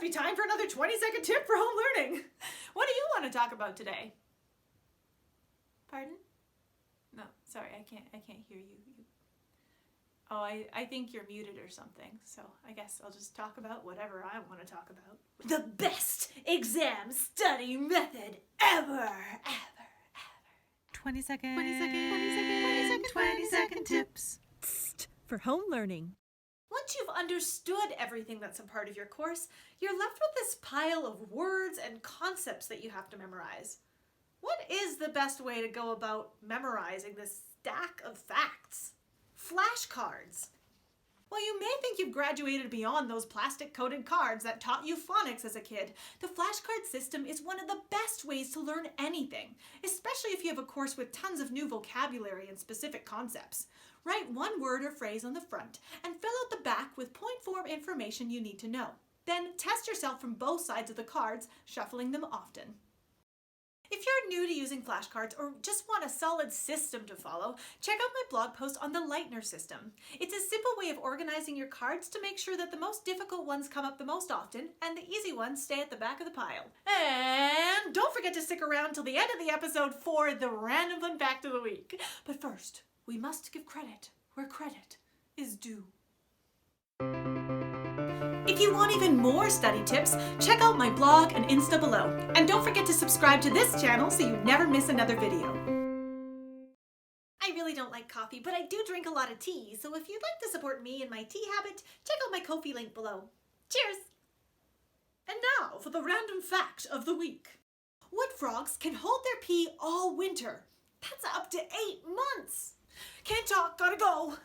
be time for another 20-second tip for home learning. What do you want to talk about today? Pardon? No, sorry, I can't hear you. Oh, I think you're muted or something, so I guess I'll just talk about whatever I want to talk about. The best exam study method ever. 20-second tips for home learning. Once you've understood everything that's a part of your course, you're left with this pile of words and concepts that you have to memorize. What is the best way to go about memorizing this stack of facts? Flashcards. Well, you may think you've graduated beyond those plastic-coated cards that taught you phonics as a kid. The flashcard system is one of the best ways to learn anything, especially if you have a course with tons of new vocabulary and specific concepts. Write one word or phrase on the front and fill out the back with point form information you need to know. Then test yourself from both sides of the cards, shuffling them often. If you're new to using flashcards or just want a solid system to follow, check out my blog post on the Leitner system. It's a simple way of organizing your cards to make sure that the most difficult ones come up the most often and the easy ones stay at the back of the pile. And don't forget to stick around till the end of the episode for the random fun fact of the week. But first, we must give credit where credit is due. If you want even more study tips, check out my blog and Insta below. And don't forget to subscribe to this channel so you never miss another video. I really don't like coffee, but I do drink a lot of tea, so if you'd like to support me and my tea habit, check out my Ko-fi link below. Cheers! And now for the random fact of the week. Wood frogs can hold their pee all winter. That's up to 8 months. Can't talk, gotta go.